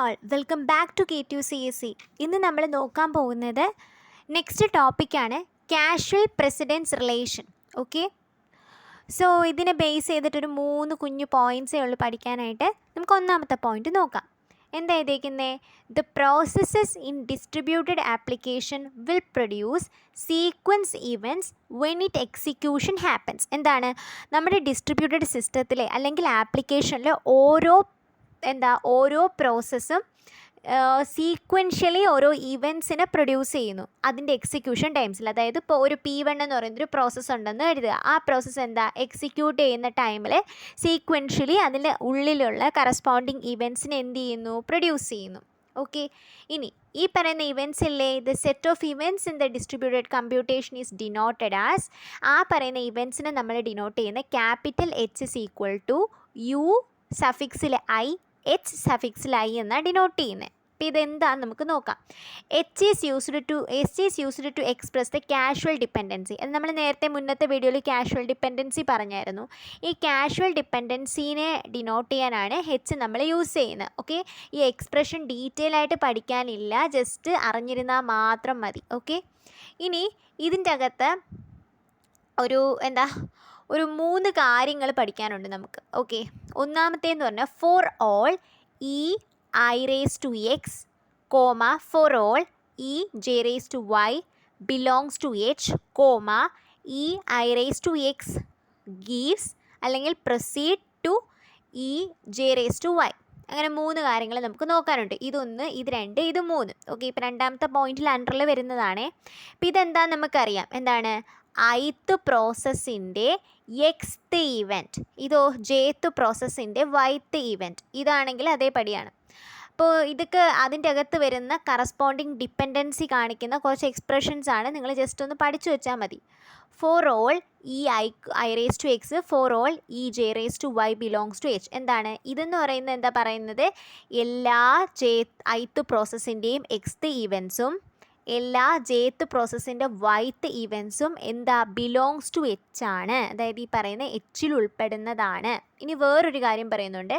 All welcome back to K2CSE. ഇന്ന് നമ്മൾ നോക്കാൻ പോകുന്നത് നെക്സ്റ്റ് ടോപ്പിക്കാണ് causal precedence relation. Okay, so ഇതിനെ ബേസ് ചെയ്തിട്ടൊരു 3 കുഞ്ഞു പോയിൻറ്റ്സേ ഉള്ളൂ പഠിക്കാനായിട്ട്. നമുക്ക് ഒന്നാമത്തെ പോയിൻറ്റ് നോക്കാം. എന്താ എഴുതിയിരിക്കുന്നത്? The processes in distributed application will produce sequence events when it execution happens. എന്താണ്? നമ്മുടെ ഡിസ്ട്രിബ്യൂട്ടഡ് സിസ്റ്റത്തിലെ അല്ലെങ്കിൽ ആപ്ലിക്കേഷനിലെ ഓരോ പ്രോസസ്സും സീക്വൻഷ്യലി ഓരോ ഇവൻറ്റ്സിനെ പ്രൊഡ്യൂസ് ചെയ്യുന്നു അതിൻ്റെ എക്സിക്യൂഷൻ ടൈംസിൽ. അതായത് ഇപ്പോൾ ഒരു P1 എന്ന് പറയുന്നൊരു പ്രോസസ്സ് ഉണ്ടെന്ന് കരുതുക. ആ പ്രോസസ്സ് എക്സിക്യൂട്ട് ചെയ്യുന്ന ടൈമിൽ സീക്വൻഷ്യലി അതിൻ്റെ ഉള്ളിലുള്ള കറസ്പോണ്ടിങ് ഇവൻറ്റ്സിനെ എന്ത് ചെയ്യുന്നു? പ്രൊഡ്യൂസ് ചെയ്യുന്നു. ഓക്കെ, ഇനി ഈ പറയുന്ന ഇവൻറ്റ്സ് ഇല്ലേ, the set of events in the distributed computation is denoted as, ആ പറയുന്ന ഇവൻറ്റ്സിനെ നമ്മൾ ഡിനോട്ട് ചെയ്യുന്ന capital H is equal to U സഫിക്സിൽ I, H സഫിക്സിൽ I എന്നാണ് ഡിനോട്ട് ചെയ്യുന്നത്. അപ്പോൾ ഇതെന്താണെന്ന് നമുക്ക് നോക്കാം. H is used to express the causal dependency. അത് നമ്മൾ നേരത്തെ മുന്നത്തെ വീഡിയോയിൽ കാഷ്വൽ ഡിപ്പെൻഡൻസി പറഞ്ഞായിരുന്നു. ഈ കാഷ്വൽ ഡിപ്പെൻഡൻസീനെ ഡിനോട്ട് ചെയ്യാനാണ് H നമ്മൾ യൂസ് ചെയ്യുന്നത്. ഓക്കെ, ഈ എക്സ്പ്രഷൻ ഡീറ്റെയിൽ ആയിട്ട് പഠിക്കാനില്ല, ജസ്റ്റ് അറിഞ്ഞിരുന്നാൽ മാത്രം മതി. ഓക്കെ, ഇനി ഇതിൻ്റെ അകത്ത് ഒരു 3 കാര്യങ്ങൾ പഠിക്കാനുണ്ട് നമുക്ക്. ഓക്കെ, ഒന്നാമത്തേന്ന് പറഞ്ഞാൽ for all I raised to X, for all J raised to Y belongs to H, I raised to X gives അല്ലെങ്കിൽ proceed to J raised to Y. അങ്ങനെ 3 കാര്യങ്ങൾ നമുക്ക് നോക്കാനുണ്ട്. ഇതൊന്ന്, ഇത് 2, ഇത് 3. ഓക്കെ, ഇപ്പോൾ രണ്ടാമത്തെ പോയിന്റിൽ അണ്ടറിൽ വരുന്നതാണേ. അപ്പോൾ ഇതെന്താണെന്ന് നമുക്കറിയാം. എന്താണ്? ith പ്രോസസ്സിൻ്റെ എക്സ്ത് ഇവൻറ്റ്, ഇതോ jth പ്രോസസ്സിൻ്റെ yth ഇവൻറ്റ്. ഇതാണെങ്കിൽ അതേപടിയാണ്. അപ്പോൾ ഇതൊക്കെ അതിൻ്റെ അകത്ത് വരുന്ന കറസ്പോണ്ടിങ് ഡിപ്പെൻഡൻസി കാണിക്കുന്ന കുറച്ച് എക്സ്പ്രഷൻസ് ആണ്. നിങ്ങൾ ജസ്റ്റ് ഒന്ന് പഠിച്ചു വെച്ചാൽ മതി. For all I raised to X, for all J raised to Y belongs to H. എന്താണ് ഇതെന്ന് പറയുന്നത്? എന്താ പറയുന്നത്? എല്ലാ ith പ്രോസസ്സിൻ്റെയും എക്സ്ത് ഇവൻറ്റ്സും എല്ലാ jth പ്രോസസ്സിൻ്റെ yth ഇവൻറ്റ്സും ബിലോങ്സ് ടു H ആണ്. അതായത് ഈ പറയുന്ന Hൽ ഉൾപ്പെടുന്നതാണ്. ഇനി വേറൊരു കാര്യം പറയുന്നുണ്ട്.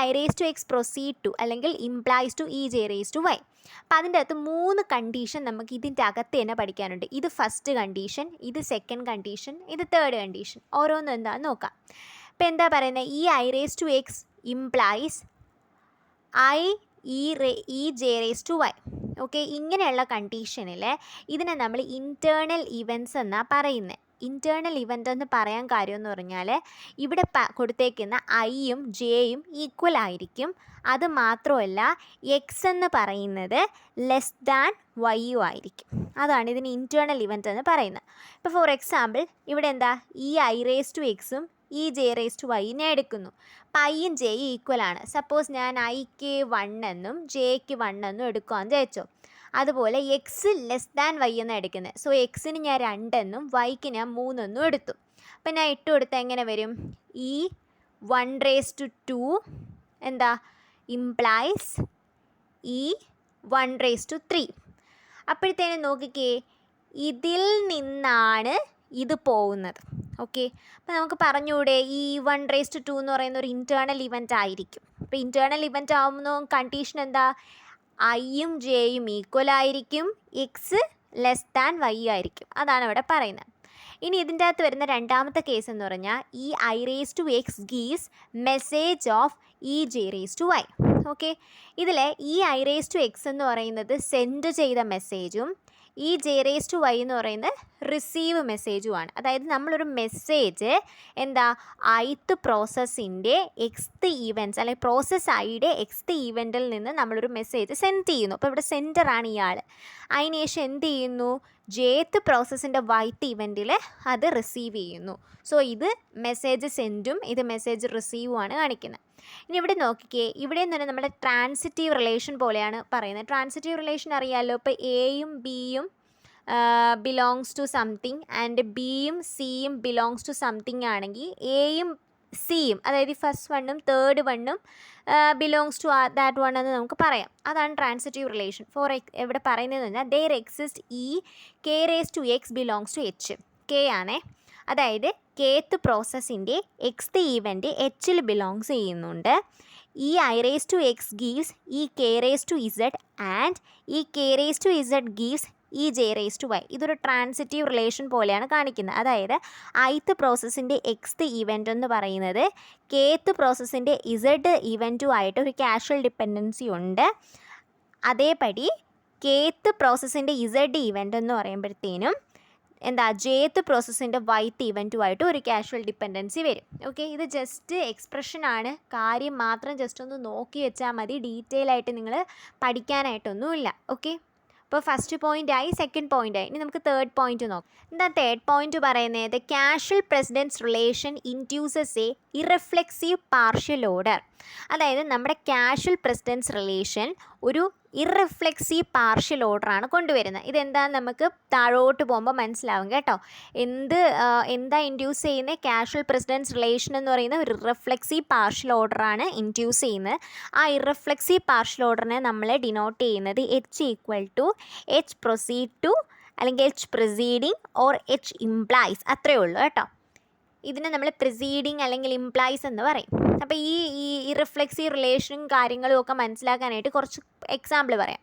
I raised to X proceed to അല്ലെങ്കിൽ implies to J raised to Y. അപ്പോൾ അതിൻ്റെ അകത്ത് 3 കണ്ടീഷൻ നമുക്ക് ഇതിൻ്റെ അകത്ത് തന്നെ പഠിക്കാനുണ്ട്. ഇത് ഫസ്റ്റ് കണ്ടീഷൻ, ഇത് സെക്കൻഡ് കണ്ടീഷൻ, ഇത് തേർഡ് കണ്ടീഷൻ. ഓരോന്നും എന്താണെന്ന് നോക്കാം. അപ്പോൾ എന്താ പറയുന്നത്? I raised to X implies J raised to Y. Okay, ഇങ്ങനെയുള്ള കണ്ടീഷനിൽ ഇതിനെ നമ്മൾ ഇൻറ്റേർണൽ ഇവൻറ്റ്സ് എന്നാണ് പറയുന്നത്. ഇൻറ്റേർണൽ ഇവൻ്റ് എന്ന് പറയാൻ കാര്യം എന്ന് പറഞ്ഞാൽ ഇവിടെ കൊടുത്തേക്കുന്ന Iയും Jയും ഈക്വൽ ആയിരിക്കും. അത് മാത്രമല്ല എക്സ് എന്ന് പറയുന്നത് ലെസ് ദാൻ വൈയും ആയിരിക്കും. അതാണ് ഇതിന് ഇൻറ്റേർണൽ ഇവൻ്റ് എന്ന് പറയുന്നത്. ഇപ്പോൾ ഫോർ എക്സാമ്പിൾ ഇവിടെ I raised to Xും J raised to Yനെ എടുക്കുന്നു. പൈയും ജെയും ഈക്വലാണ്. സപ്പോസ് ഞാൻ Iക്ക് 1 എന്നും Jക്ക് 1 എന്നും എടുക്കുകയെന്ന് വിചാരിച്ചോ. അതുപോലെ എക്സ് ലെസ് ദാൻ വൈ എന്നാണ് എടുക്കുന്നത്. സോ എക്സിന് ഞാൻ 2 എന്നും Yക്ക് ഞാൻ 3 എന്നും എടുത്തു. അപ്പം ഞാൻ ഇട്ട് കൊടുത്താൽ എങ്ങനെ വരും? 1 raised to 2 implies 1 raised to 3. അപ്പോഴത്തേനും നോക്കിക്കേ, ഇതിൽ നിന്നാണ് ഇത് പോകുന്നത്. ഓക്കെ, അപ്പോൾ നമുക്ക് പറഞ്ഞുകൂടെ 1 raised to 2 എന്ന് പറയുന്ന ഒരു ഇൻറ്റേർണൽ ഇവൻ്റ് ആയിരിക്കും. അപ്പോൾ ഇൻറ്റേർണൽ ഇവൻ്റ് ആകുമ്പോൾ കണ്ടീഷൻ Iയും Jയും ഈക്വൽ ആയിരിക്കും, എക്സ് ലെസ് ദാൻ വൈ ആയിരിക്കും. അതാണ് ഇവിടെ പറയുന്നത്. ഇനി ഇതിൻ്റെ അകത്ത് വരുന്ന രണ്ടാമത്തെ കേസ് എന്ന് പറഞ്ഞാൽ I raised to X gives message of J raised to Y. Okay, ഇതിൽ I raised to X എന്ന് പറയുന്നത് സെൻഡ് ചെയ്ത മെസ്സേജും J raised to Y എന്ന് പറയുന്നത് റിസീവ് മെസ്സേജുമാണ്. അതായത് നമ്മളൊരു മെസ്സേജ് ith പ്രോസസ്സിൻ്റെ എക്സ്ത് ഇവൻറ്റ്സ് അല്ലെങ്കിൽ പ്രോസസ്സ് Iയുടെ എക്സ്ത് ഇവൻറ്റിൽ നിന്ന് നമ്മളൊരു മെസ്സേജ് സെൻഡ് ചെയ്യുന്നു. അപ്പോൾ ഇവിടെ സെൻഡറാണ് ഇയാൾ. അതിന് ശേഷം എന്ത് ചെയ്യുന്നു? jth പ്രോസസ്സിൻ്റെ yth ഇവൻറ്റിൽ അത് റിസീവ് ചെയ്യുന്നു. സോ ഇത് മെസ്സേജ് സെൻഡും ഇത് മെസ്സേജ് റിസീവുമാണ് കാണിക്കുന്നത്. ഇനി ഇവിടെ നോക്കിക്കേ, ഇവിടെ നിന്ന് തന്നെ നമ്മുടെ ട്രാൻസിറ്റീവ് റിലേഷൻ പോലെയാണ് പറയുന്നത്. ട്രാൻസിറ്റീവ് റിലേഷൻ അറിയാമല്ലോ. ഇപ്പോൾ എയും ബിയും ബിലോങ്സ് ടു സംതിങ് ആൻഡ് ബിയും സിയും ബിലോങ്സ് ടു സംതിങ് ആണെങ്കിൽ എയും സിയും, അതായത് ഫസ്റ്റ് വണ്ണും തേർഡ് വണ്ണും ബിലോങ്സ് ടു ദാറ്റ് വൺ എന്ന് നമുക്ക് പറയാം. അതാണ് ട്രാൻസിറ്റീവ് റിലേഷൻ. ഇവിടെ പറയുന്നതെന്ന് പറഞ്ഞാൽ there exist K raised to X belongs to H. K ആണേ, അതായത് kth പ്രോസസ്സിൻ്റെ എക്സ്ത് ഈവൻറ്റ് Hൽ ബിലോങ്സ് ചെയ്യുന്നുണ്ട്. ഈ I raised to x gives ഈ k raised to z and ഈ k raised to z gives ഈ j raised to y. ഇതൊരു ട്രാൻസിറ്റീവ് റിലേഷൻ പോലെയാണ് കാണിക്കുന്നത്. അതായത് ith പ്രോസസ്സിൻ്റെ xth ഇവൻ്റ് എന്ന് പറയുന്നത് kth പ്രോസസ്സിൻ്റെ z ഇവൻറ്റുമായിട്ട് ഒരു കാഷ്വൽ ഡിപ്പെൻഡൻസി ഉണ്ട്. അതേപടി kth പ്രോസസ്സിൻ്റെ z ഇവൻ്റ് എന്ന് പറയുമ്പോഴത്തേനും എന്താ jth പ്രോസസ്സിൻ്റെ yth ഇവൻറ്റുമായിട്ട് ഒരു കാഷ്വൽ ഡിപ്പെൻഡൻസി വരും. ഓക്കെ, ഇത് ജസ്റ്റ് എക്സ്പ്രഷനാണ്, കാര്യം മാത്രം ജസ്റ്റ് ഒന്ന് നോക്കി വെച്ചാൽ മതി, ഡീറ്റെയിൽ ആയിട്ട് നിങ്ങൾ പഠിക്കാനായിട്ടൊന്നുമില്ല. ഓക്കെ, അപ്പോൾ ഫസ്റ്റ് പോയിൻ്റായി, സെക്കൻഡ് പോയിൻ്റായി. ഇനി നമുക്ക് തേർഡ് പോയിൻ്റ് നോക്കാം. എന്താ തേർഡ് പോയിൻ്റ് പറയുന്നത്? Casual precedence relation induces a irreflexive partial order. അതായത് നമ്മുടെ കാഷ്വൽ പ്രസിഡൻസ് റിലേഷൻ ഒരു ഇറഫ്ലെക്സീവ് പാർഷ്യൽ ഓർഡറാണ് കൊണ്ടുവരുന്നത്. ഇതെന്താണെന്ന് നമുക്ക് താഴോട്ട് പോകുമ്പോൾ മനസ്സിലാവും കേട്ടോ. എന്താ ഇൻഡ്യൂസ് ചെയ്യുന്നത്? കാഷ്വൽ പ്രസിഡൻസ് റിലേഷൻ എന്ന് പറയുന്ന ഒരു ഇറഫ്ലെക്സീവ് പാർഷ്യൽ ഓർഡറാണ് ഇൻഡ്യൂസ് ചെയ്യുന്നത്. ആ ഇറഫ്ലെക്സീവ് പാർഷ്യൽ ഓർഡറിനെ നമ്മൾ ഡിനോട്ട് ചെയ്യുന്നത് H പ്രൊസീഡ് ടു അല്ലെങ്കിൽ H preceding or H implies, അത്രയേ ഉള്ളൂ കേട്ടോ. ഇതിനെ നമ്മൾ പ്രിസീഡിങ് അല്ലെങ്കിൽ ഇംപ്ലൈസ് എന്ന് പറയും. അപ്പോൾ ഈ ഇറഫ്ലെക്സീവ് റിലേഷനും കാര്യങ്ങളും ഒക്കെ മനസ്സിലാക്കാനായിട്ട് കുറച്ച് എക്സാമ്പിൾ പറയാം.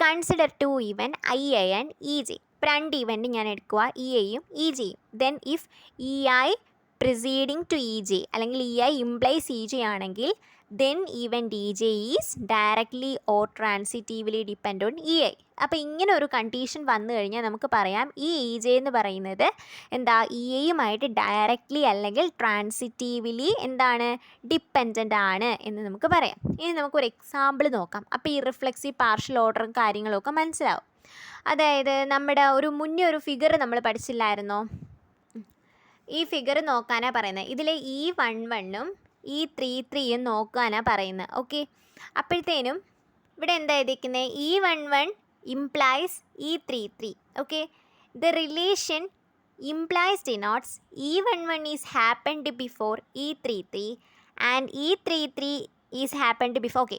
Consider 2 event II and EJ. ഇപ്പോൾ 2 ഇവൻറ്റ് ഞാൻ എടുക്കുക, EIയും EJയും. Then if EI preceding to EJ അല്ലെങ്കിൽ EI ഇംപ്ലൈസ് EJ ആണെങ്കിൽ then event EJ is directly or transitively depend on EI. അപ്പോൾ ഇങ്ങനെ ഒരു കണ്ടീഷൻ വന്നു കഴിഞ്ഞാൽ നമുക്ക് പറയാം ഈ EJ എന്ന് പറയുന്നത് എന്താ EIയുമായിട്ട് ഡയറക്റ്റ്ലി അല്ലെങ്കിൽ ട്രാൻസിറ്റീവ്ലി എന്താണ് ഡിപ്പെൻഡൻ്റ് ആണ് എന്ന് നമുക്ക് പറയാം. ഇനി നമുക്കൊരു എക്സാമ്പിൾ നോക്കാം. അപ്പോൾ ഈ റിഫ്ലെക്സീവ് പാർഷ്യൽ ഓർഡറും കാര്യങ്ങളൊക്കെ മനസ്സിലാവും. അതായത് നമ്മുടെ മുന്നേ ഒരു ഫിഗർ നമ്മൾ പഠിച്ചില്ലായിരുന്നോ? ഈ ഫിഗർ നോക്കാനാണ് പറയുന്നത്. ഇതിൽ E11ഉം E33യും നോക്കാനാണ് പറയുന്നത്. ഓക്കെ, അപ്പോഴത്തേനും ഇവിടെ എന്താ എഴുതിയിരിക്കുന്നത്? E11 implies E33. Okay, the relation implies denotes E11 is happened before E33 and E33 is happened before. Okay,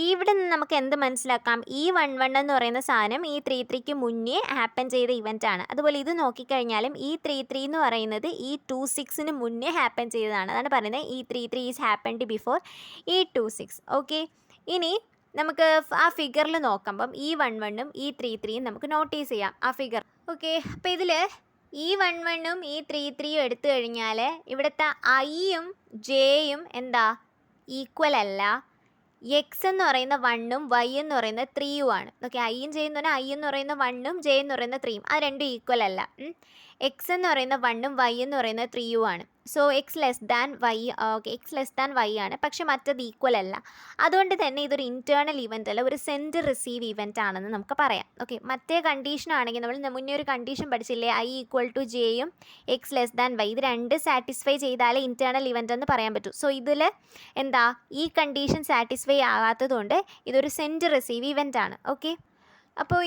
ഇവിടെ നിന്ന് നമുക്ക് എന്ത് മനസ്സിലാക്കാം? E11 എന്ന് പറയുന്ന സാധനം E33ക്ക് മുന്നേ ഹാപ്പൻ ചെയ്ത ഇവൻ്റ് ആണ്. അതുപോലെ ഇത് നോക്കിക്കഴിഞ്ഞാലും E33 എന്ന് പറയുന്നത് E26ന് മുന്നേ ഹാപ്പൻ ചെയ്തതാണ്. അതാണ് പറയുന്നത് E33 is happened before E26. Okay, ഇനി നമുക്ക് ആ ഫിഗറിൽ നോക്കുമ്പം E11ഉം E33യും നമുക്ക് നോട്ടീസ് ചെയ്യാം ആ ഫിഗർ. ഓക്കെ, അപ്പോൾ ഇതിൽ E11ഉം E33യും എടുത്തു കഴിഞ്ഞാൽ ഇവിടുത്തെ Iയും Jയും എന്താ ഈക്വൽ അല്ല. എക്സ് എന്ന് പറയുന്ന 1ഉം y എന്ന് പറയുന്ന 3യും ആണ്. ഓക്കെ, ഐയും ജെ എന്ന് പറഞ്ഞാൽ I എന്ന് പറയുന്ന 1ഉം ജെ എന്ന് പറയുന്ന 3യും, അത് രണ്ടും ഈക്വൽ അല്ല. എക്സ് എന്ന് പറയുന്ന 1ഉം y എന്ന് പറയുന്ന 3യും ആണ്. So X less than Y. Okay, X less than Y ആണ്, പക്ഷെ മറ്റത് ഈക്വൽ അല്ല. അതുകൊണ്ട് തന്നെ ഇതൊരു ഇൻറ്റേർണൽ ഇവൻ്റ് അല്ല, ഒരു സെൻഡ് റിസീവ് ഇവൻ്റ് ആണെന്ന് നമുക്ക് പറയാം. ഓക്കെ, മറ്റേ കണ്ടീഷൻ ആണെങ്കിൽ നമ്മൾ മുന്നേ ഒരു കണ്ടീഷൻ പഠിച്ചില്ലേ, I ഈക്വൽ ടു ജെയും എക്സ് ലെസ് ദാൻ വൈ, ഇത് രണ്ട് സാറ്റിസ്ഫൈ ചെയ്താലേ ഇൻറ്റേർണൽ ഇവൻ്റ് എന്ന് പറയാൻ പറ്റൂ. സോ ഇതിൽ എന്താ ഈ കണ്ടീഷൻ സാറ്റിസ്ഫൈ ആകാത്തതുകൊണ്ട് ഇതൊരു സെൻഡ് റിസീവ് ഇവൻ്റ് ആണ്. ഓക്കെ, അപ്പോൾ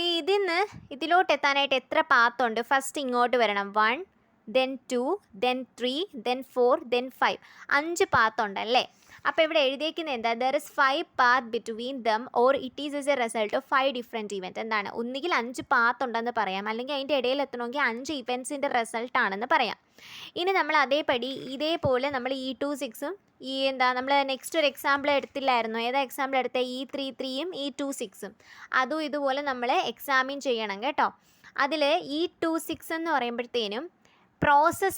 ഇതിലോട്ട് എത്താനായിട്ട് എത്ര പാത്തുണ്ട്? ഫസ്റ്റ് ഇങ്ങോട്ട് വരണം 1, then 2, then 3, then 4, then 5. 5 പാത്തുണ്ടല്ലേ. അപ്പോൾ ഇവിടെ എഴുതിയേക്കുന്നത് എന്താ? There is 5 path between them or it is A result of 5 different event. എന്താണ്? ഒന്നുകിൽ 5 പാത്ത് ഉണ്ടെന്ന് പറയാം, അല്ലെങ്കിൽ അതിൻ്റെ ഇടയിൽ എത്തണമെങ്കിൽ 5 ഇവൻറ്റ്സിൻ്റെ റിസൾട്ടാണെന്ന് പറയാം. ഇനി നമ്മൾ ഇതേപോലെ നമ്മൾ E26ഉം നമ്മൾ നെക്സ്റ്റ് ഒരു എക്സാമ്പിൾ എടുത്തില്ലായിരുന്നു? ഏതാ എക്സാമ്പിൾ എടുത്തത്? E33യും E26ഉം അതും ഇതുപോലെ നമ്മൾ എക്സാമിൻ ചെയ്യണം കേട്ടോ. അതിൽ E26 എന്ന് പറയുമ്പോഴത്തേനും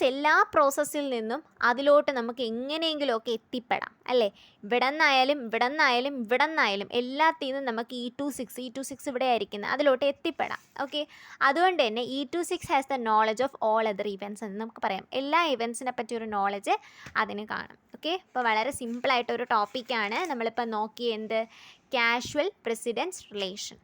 എല്ലാ പ്രോസസ്സിൽ നിന്നും അതിലോട്ട് നമുക്ക് എങ്ങനെയെങ്കിലുമൊക്കെ എത്തിപ്പെടാം അല്ലേ. ഇവിടെ നിന്നായാലും എല്ലാത്തിൽ നിന്നും നമുക്ക് E26 ഇവിടെ ആയിരിക്കുന്നത് അതിലോട്ട് എത്തിപ്പെടാം. ഓക്കെ, അതുകൊണ്ട് തന്നെ E26 has the knowledge of all other events എന്ന് നമുക്ക് പറയാം. എല്ലാ ഇവൻറ്റ്സിനെ പറ്റി ഒരു നോളജ് അതിന് കാണും. ഓക്കെ, അപ്പോൾ വളരെ സിമ്പിളായിട്ടൊരു ടോപ്പിക്കാണ് നമ്മളിപ്പോൾ നോക്കിയത്, കാഷ്വൽ പ്രസിഡൻസ് റിലേഷൻ.